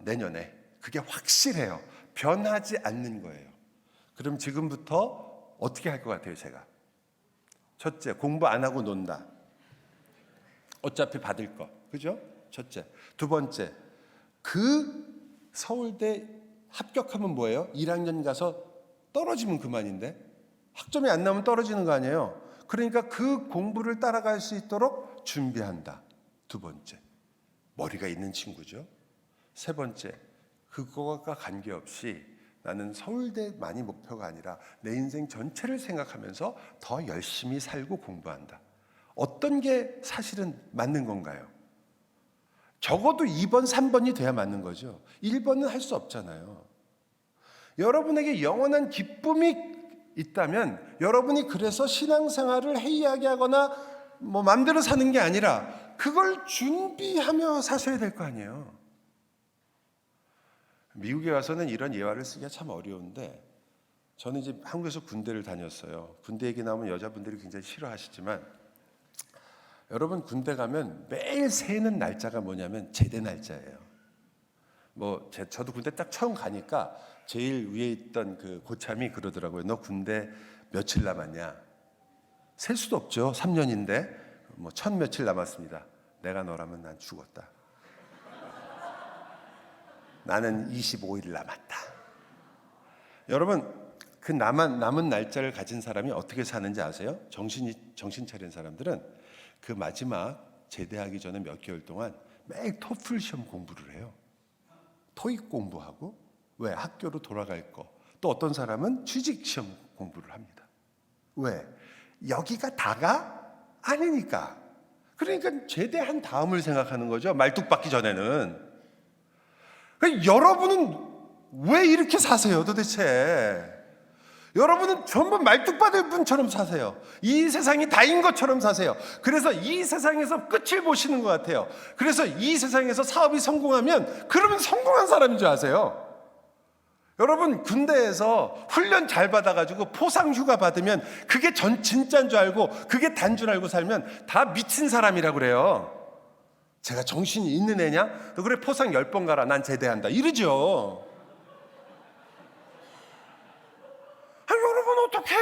내년에. 그게 확실해요. 변하지 않는 거예요. 그럼 지금부터 어떻게 할 것 같아요, 제가? 첫째, 공부 안 하고 논다. 어차피 받을 거. 그죠? 첫째. 두 번째, 그 서울대 합격하면 뭐예요? 1학년 가서 떨어지면 그만인데? 학점이 안 나오면 떨어지는 거 아니에요? 그러니까 그 공부를 따라갈 수 있도록 준비한다. 두 번째, 머리가 있는 친구죠. 세 번째, 그거와 관계없이 나는 서울대만이 목표가 아니라 내 인생 전체를 생각하면서 더 열심히 살고 공부한다. 어떤 게 사실은 맞는 건가요? 적어도 2번, 3번이 돼야 맞는 거죠. 1번은 할 수 없잖아요. 여러분에게 영원한 기쁨이 있다면 여러분이 그래서 신앙생활을 해이하게 하거나 마음대로 사는 게 아니라 그걸 준비하며 사셔야 될 거 아니에요. 미국에 와서는 이런 예화를 쓰기가 참 어려운데 저는 이제 한국에서 군대를 다녔어요. 군대 얘기 나오면 여자분들이 굉장히 싫어하시지만 여러분 군대 가면 매일 세는 날짜가 뭐냐면 제대 날짜예요. 저도 군대 딱 처음 가니까 제일 위에 있던 그 고참이 그러더라고요. 너 군대 며칠 남았냐? 셀 수도 없죠. 3년인데 1000 며칠 남았습니다. 내가 너라면 난 죽었다. 나는 25일 남았다. 여러분 그 남은 날짜를 가진 사람이 어떻게 사는지 아세요? 정신 차린 사람들은 그 마지막 제대하기 전에 몇 개월 동안 매일 토플 시험 공부를 해요. 토익 공부하고 왜? 학교로 돌아갈 거. 또 어떤 사람은 취직 시험 공부를 합니다. 왜? 여기가 다가 아니니까. 그러니까 제대한 다음을 생각하는 거죠. 말뚝박기 전에는. 그러니까 여러분은 왜 이렇게 사세요 도대체? 여러분은 전부 말뚝박을 분처럼 사세요. 이 세상이 다인 것처럼 사세요. 그래서 이 세상에서 끝을 보시는 것 같아요. 그래서 이 세상에서 사업이 성공하면 그러면 성공한 사람인 줄 아세요? 여러분 군대에서 훈련 잘 받아가지고 포상 휴가 받으면 그게 진짜인 줄 알고 그게 단 줄 알고 살면 다 미친 사람이라고 그래요. 제가 정신이 있는 애냐? 너 그래 포상 10번 가라. 난 제대한다. 이러죠. 여러분 어떻게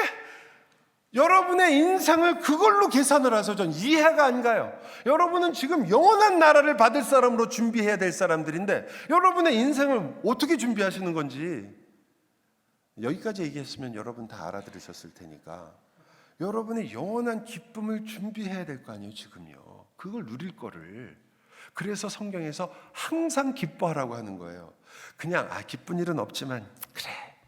여러분의 인생을 그걸로 계산을 해서 전 이해가 안 가요. 여러분은 지금 영원한 나라를 받을 사람으로 준비해야 될 사람들인데 여러분의 인생을 어떻게 준비하시는 건지 여기까지 얘기했으면 여러분 다 알아들으셨을 테니까 여러분의 영원한 기쁨을 준비해야 될 거 아니에요 지금요. 그걸 누릴 거를. 그래서 성경에서 항상 기뻐하라고 하는 거예요. 그냥 기쁜 일은 없지만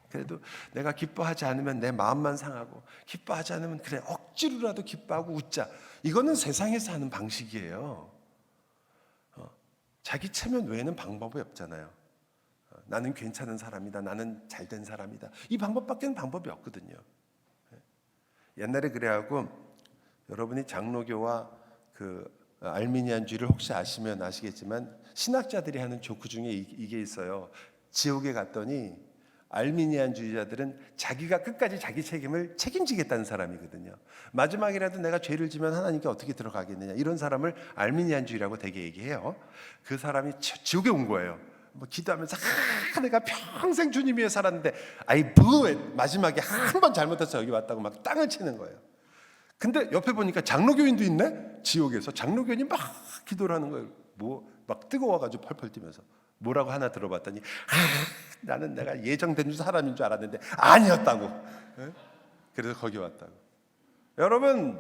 그래도 내가 기뻐하지 않으면 내 마음만 상하고 기뻐하지 않으면 그래 억지로라도 기뻐하고 웃자. 이거는 세상에서 하는 방식이에요. 자기 체면 외에는 방법이 없잖아요. 나는 괜찮은 사람이다. 나는 잘된 사람이다. 이 방법밖에는 방법이 없거든요. 옛날에 그래하고 여러분이 장로교와 그 알미니안주의를 혹시 아시면 아시겠지만 신학자들이 하는 조크 중에 이게 있어요. 지옥에 갔더니 알미니안주의자들은 자기가 끝까지 자기 책임을 책임지겠다는 사람이거든요. 마지막이라도 내가 죄를 지면 하나님께 어떻게 들어가겠느냐 이런 사람을 알미니안주의라고 되게 얘기해요. 그 사람이 지옥에 온 거예요. 기도하면서 내가 평생 주님 위해 살았는데 마지막에 한 번 잘못해서 여기 왔다고 막 땅을 치는 거예요. 근데 옆에 보니까 장로교인도 있네. 지옥에서 장로교인이 막 기도를 하는 거예요. 막 뜨거워가지고 펄펄 뛰면서 뭐라고 하나 들어봤더니 나는 내가 예정된 사람인 줄 알았는데 아니었다고. 그래서 거기 왔다고. 여러분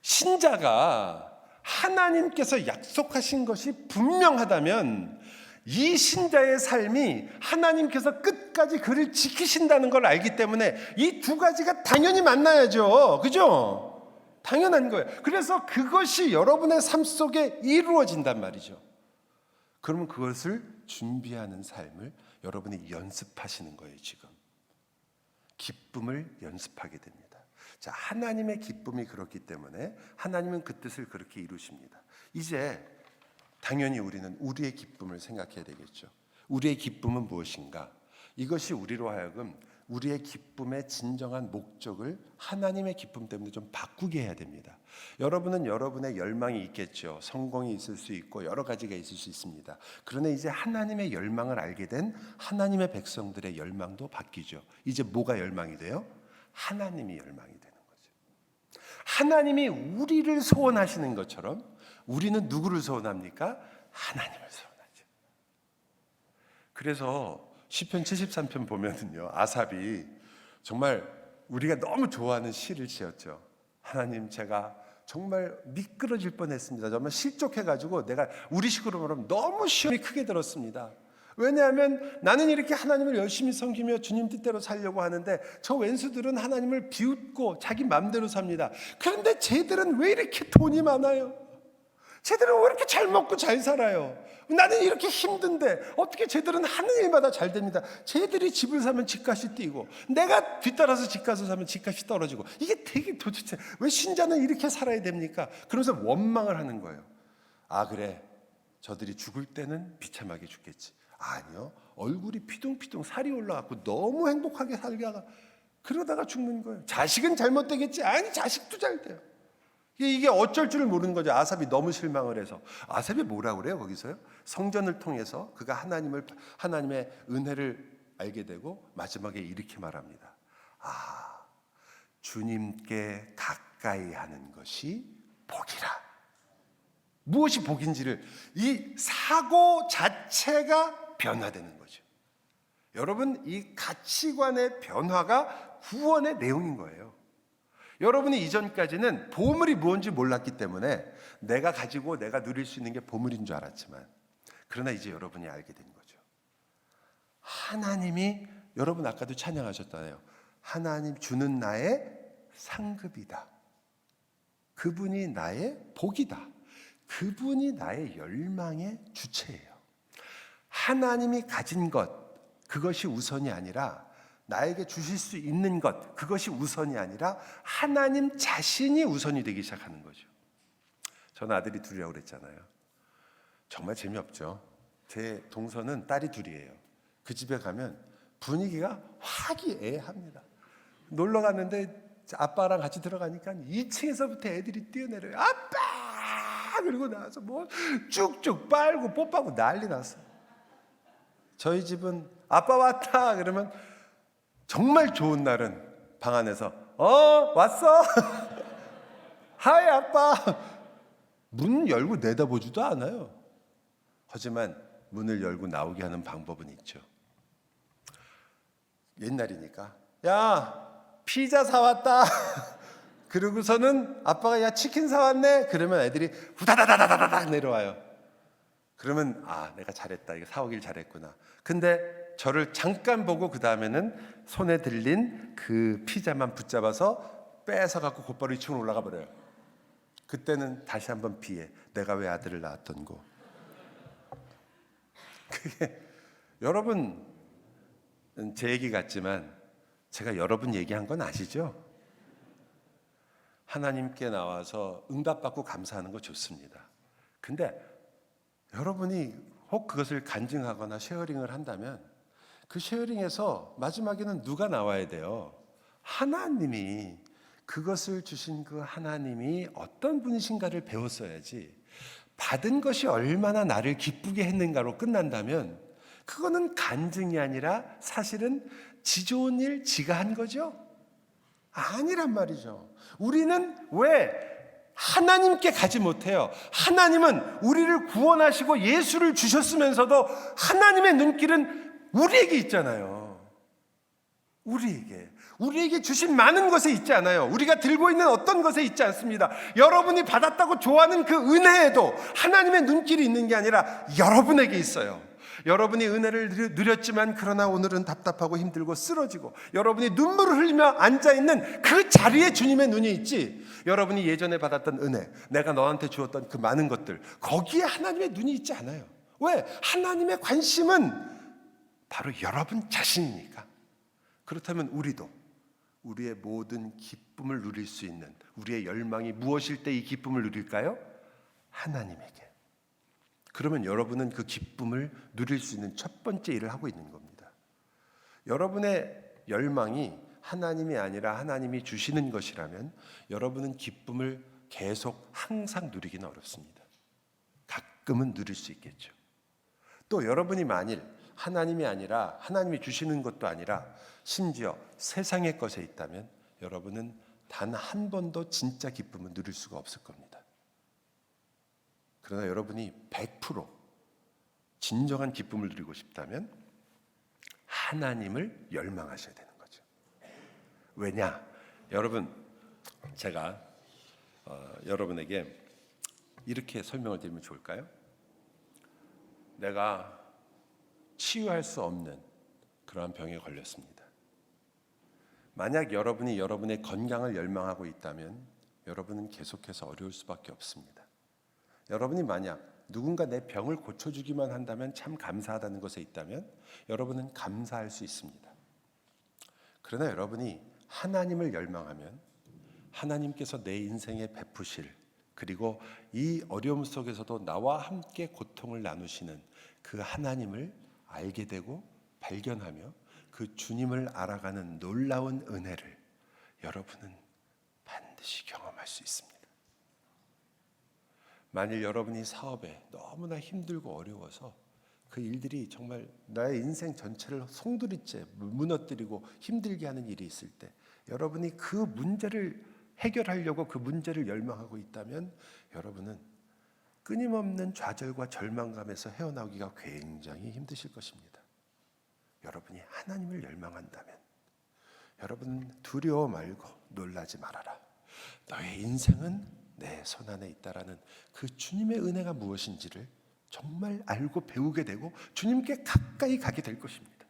신자가 하나님께서 약속하신 것이 분명하다면 이 신자의 삶이 하나님께서 끝까지 그를 지키신다는 걸 알기 때문에 이 두 가지가 당연히 만나야죠. 그죠? 당연한 거예요. 그래서 그것이 여러분의 삶 속에 이루어진단 말이죠. 그러면 그것을 준비하는 삶을 여러분이 연습하시는 거예요. 지금 기쁨을 연습하게 됩니다. 자, 하나님의 기쁨이 그렇기 때문에 하나님은 그 뜻을 그렇게 이루십니다. 이제 당연히 우리는 우리의 기쁨을 생각해야 되겠죠. 우리의 기쁨은 무엇인가? 이것이 우리로 하여금 우리의 기쁨의 진정한 목적을 하나님의 기쁨 때문에 좀 바꾸게 해야 됩니다. 여러분은 여러분의 열망이 있겠죠. 성공이 있을 수 있고 여러 가지가 있을 수 있습니다. 그러나 이제 하나님의 열망을 알게 된 하나님의 백성들의 열망도 바뀌죠. 이제 뭐가 열망이 돼요? 하나님이 열망이 되는 거죠. 하나님이 우리를 소원하시는 것처럼 우리는 누구를 소원합니까? 하나님을 소원하죠. 그래서 시편 73편 보면은요, 아삽이 정말 우리가 너무 좋아하는 시를 지었죠. 하나님, 제가 정말 미끄러질 뻔했습니다. 정말 실족해가지고 내가 우리식으로 말하면 너무 시험이 크게 들었습니다. 왜냐하면 나는 이렇게 하나님을 열심히 섬기며 주님 뜻대로 살려고 하는데 저 왼수들은 하나님을 비웃고 자기 마음대로 삽니다. 그런데 쟤들은 왜 이렇게 돈이 많아요? 쟤들은 왜 이렇게 잘 먹고 잘 살아요? 나는 이렇게 힘든데 어떻게 쟤들은 하는 일마다 잘 됩니다. 쟤들이 집을 사면 집값이 뛰고 내가 뒤따라서 집값을 사면 집값이 떨어지고 이게 되게 도대체 왜 신자는 이렇게 살아야 됩니까? 그러면서 원망을 하는 거예요. 아, 그래, 저들이 죽을 때는 비참하게 죽겠지. 아니요, 얼굴이 피둥피둥 살이 올라가고 너무 행복하게 살다가 그러다가 죽는 거예요. 자식은 잘못되겠지. 아니, 자식도 잘 돼요. 이게 어쩔 줄을 모르는 거죠. 아삽이 너무 실망을 해서. 아삽이 뭐라고 그래요 거기서요? 성전을 통해서 그가 하나님의 은혜를 알게 되고 마지막에 이렇게 말합니다. 아, 주님께 가까이 하는 것이 복이라. 무엇이 복인지를 이 사고 자체가 변화되는 거죠. 여러분, 이 가치관의 변화가 구원의 내용인 거예요. 여러분이 이전까지는 보물이 무엇인지 몰랐기 때문에 내가 가지고 내가 누릴 수 있는 게 보물인 줄 알았지만, 그러나 이제 여러분이 알게 된 거죠. 하나님이, 여러분 아까도 찬양하셨잖아요. 하나님 주는 나의 상급이다. 그분이 나의 복이다. 그분이 나의 열망의 주체예요. 하나님이 가진 것, 그것이 우선이 아니라 나에게 주실 수 있는 것, 그것이 우선이 아니라 하나님 자신이 우선이 되기 시작하는 거죠. 저는 아들이 둘이라고 그랬잖아요. 정말 재미없죠. 제 동서는 딸이 둘이에요. 그 집에 가면 분위기가 화기애애합니다. 놀러 갔는데 아빠랑 같이 들어가니까 2층에서부터 애들이 뛰어내려요. 아빠! 그리고 나와서 뭐 쭉쭉 빨고 뽀뽀하고 난리 났어요. 저희 집은 아빠 왔다 그러면 정말 좋은 날은 방 안에서 왔어? 하이 아빠. 문 열고 내다보지도 않아요. 하지만 문을 열고 나오게 하는 방법은 있죠. 옛날이니까 야, 피자 사왔다. 그러고서는 아빠가 야, 치킨 사왔네. 그러면 애들이 후다다다다다다 내려와요. 그러면 아, 내가 잘했다. 이거 사오길 잘했구나. 근데 저를 잠깐 보고 그 다음에는 손에 들린 그 피자만 붙잡아서 뺏어갖고 곧바로 2층으로 올라가 버려요. 그때는 다시 한번 비해. 내가 왜 아들을 낳았던고. 그게 여러분, 제 얘기 같지만 제가 여러분 얘기한 건 아시죠? 하나님께 나와서 응답받고 감사하는 거 좋습니다. 근데 여러분이 혹 그것을 간증하거나 쉐어링을 한다면 그 쉐어링에서 마지막에는 누가 나와야 돼요? 하나님이, 그것을 주신 그 하나님이 어떤 분이신가를 배웠어야지. 받은 것이 얼마나 나를 기쁘게 했는가로 끝난다면 그거는 간증이 아니라 사실은 지 좋은 일 지가 한 거죠? 아니란 말이죠. 우리는 왜 하나님께 가지 못해요? 하나님은 우리를 구원하시고 예수를 주셨으면서도 하나님의 눈길은 우리에게 있잖아요. 우리에게 주신 많은 것에 있지 않아요. 우리가 들고 있는 어떤 것에 있지 않습니다. 여러분이 받았다고 좋아하는 그 은혜에도 하나님의 눈길이 있는 게 아니라 여러분에게 있어요. 여러분이 은혜를 누렸지만 그러나 오늘은 답답하고 힘들고 쓰러지고 여러분이 눈물을 흘리며 앉아있는 그 자리에 주님의 눈이 있지, 여러분이 예전에 받았던 은혜, 내가 너한테 주었던 그 많은 것들, 거기에 하나님의 눈이 있지 않아요. 왜? 하나님의 관심은 바로 여러분 자신이니까. 그렇다면 우리도 우리의 모든 기쁨을 누릴 수 있는, 우리의 열망이 무엇일 때 이 기쁨을 누릴까요? 하나님에게. 그러면 여러분은 그 기쁨을 누릴 수 있는 첫 번째 일을 하고 있는 겁니다. 여러분의 열망이 하나님이 아니라 하나님이 주시는 것이라면 여러분은 기쁨을 계속 항상 누리기는 어렵습니다. 가끔은 누릴 수 있겠죠. 또 여러분이 만일 하나님이 아니라 하나님이 주시는 것도 아니라 심지어 세상의 것에 있다면 여러분은 단 한 번도 진짜 기쁨을 누릴 수가 없을 겁니다. 그러나 여러분이 100% 진정한 기쁨을 누리고 싶다면 하나님을 열망하셔야 되는 거죠. 왜냐? 여러분, 제가 여러분에게 이렇게 설명을 드리면 좋을까요? 내가 치유할 수 없는 그러한 병에 걸렸습니다. 만약 여러분이 여러분의 건강을 열망하고 있다면 여러분은 계속해서 어려울 수밖에 없습니다. 여러분이 만약 누군가 내 병을 고쳐주기만 한다면 참 감사하다는 것에 있다면 여러분은 감사할 수 있습니다. 그러나 여러분이 하나님을 열망하면 하나님께서 내 인생에 베푸실, 그리고 이 어려움 속에서도 나와 함께 고통을 나누시는 그 하나님을 알게 되고 발견하며 그 주님을 알아가는 놀라운 은혜를 여러분은 반드시 경험할 수 있습니다. 만일 여러분이 사업에 너무나 힘들고 어려워서 그 일들이 정말 나의 인생 전체를 송두리째 무너뜨리고 힘들게 하는 일이 있을 때 여러분이 그 문제를 해결하려고 그 문제를 열망하고 있다면 여러분은 끊임없는 좌절과 절망감에서 헤어나오기가 굉장히 힘드실 것입니다. 여러분이 하나님을 열망한다면 여러분은 두려워 말고 놀라지 말아라. 너의 인생은 내 손안에 있다라는 그 주님의 은혜가 무엇인지를 정말 알고 배우게 되고 주님께 가까이 가게 될 것입니다.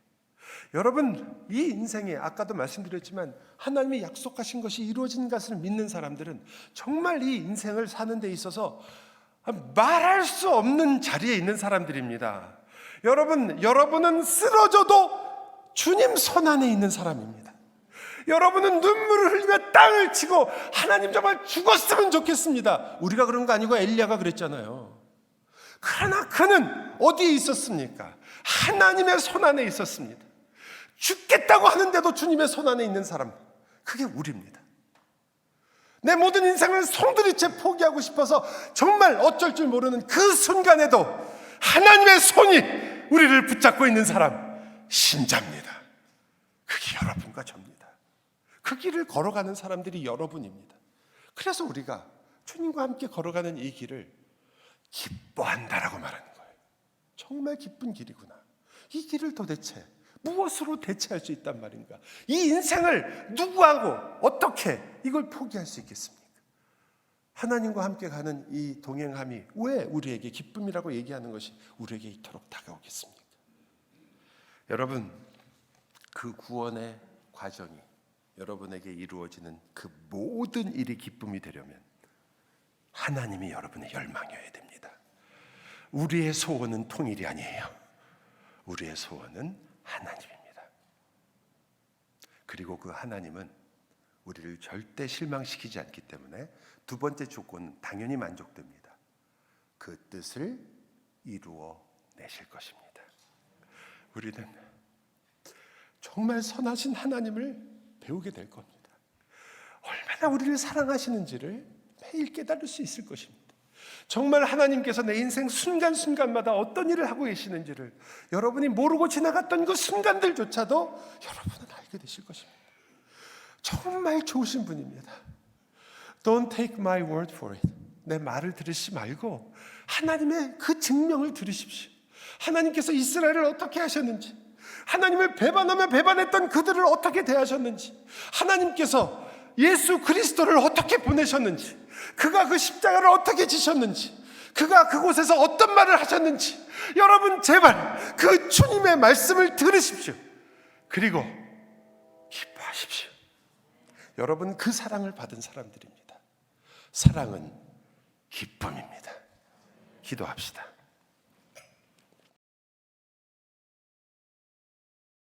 여러분, 이 인생에 아까도 말씀드렸지만 하나님이 약속하신 것이 이루어진 것을 믿는 사람들은 정말 이 인생을 사는 데 있어서 말할 수 없는 자리에 있는 사람들입니다. 여러분은 쓰러져도 주님 손안에 있는 사람입니다. 여러분은 눈물을 흘리며 땅을 치고 하나님 정말 죽었으면 좋겠습니다. 우리가 그런 거 아니고 엘리야가 그랬잖아요. 그러나 그는 어디에 있었습니까? 하나님의 손안에 있었습니다. 죽겠다고 하는데도 주님의 손안에 있는 사람, 그게 우리입니다. 내 모든 인생을 송두리째 포기하고 싶어서 정말 어쩔 줄 모르는 그 순간에도 하나님의 손이 우리를 붙잡고 있는 사람, 신자입니다. 그게 여러분과 저입니다. 그 길을 걸어가는 사람들이 여러분입니다. 그래서 우리가 주님과 함께 걸어가는 이 길을 기뻐한다라고 말하는 거예요. 정말 기쁜 길이구나. 이 길을 도대체 무엇으로 대체할 수 있단 말인가? 이 인생을 누구하고 어떻게 이걸 포기할 수 있겠습니까? 하나님과 함께 가는 이 동행함이 왜 우리에게 기쁨이라고 얘기하는 것이 우리에게 이토록 다가오겠습니까? 여러분, 그 구원의 과정이 여러분에게 이루어지는 그 모든 일이 기쁨이 되려면 하나님이 여러분의 열망이어야 됩니다. 우리의 소원은 통일이 아니에요. 우리의 소원은 하나님입니다. 그리고 그 하나님은 우리를 절대 실망시키지 않기 때문에 두 번째 조건은 당연히 만족됩니다. 그 뜻을 이루어 내실 것입니다. 우리는 정말 선하신 하나님을 배우게 될 겁니다. 얼마나 우리를 사랑하시는지를 매일 깨달을 수 있을 것입니다. 정말 하나님께서 내 인생 순간순간마다 어떤 일을 하고 계시는지를 여러분이 모르고 지나갔던 그 순간들조차도 여러분은 알게 되실 것입니다. 정말 좋으신 분입니다. Don't take my word for it. 내 말을 들으시지 말고 하나님의 그 증명을 들으십시오. 하나님께서 이스라엘을 어떻게 하셨는지, 하나님을 배반하며 배반했던 그들을 어떻게 대하셨는지, 하나님께서 예수 그리스도를 어떻게 보내셨는지, 그가 그 십자가를 어떻게 지셨는지, 그가 그곳에서 어떤 말을 하셨는지, 여러분 제발 그 주님의 말씀을 들으십시오. 그리고 기뻐하십시오. 여러분 그 사랑을 받은 사람들입니다. 사랑은 기쁨입니다. 기도합시다.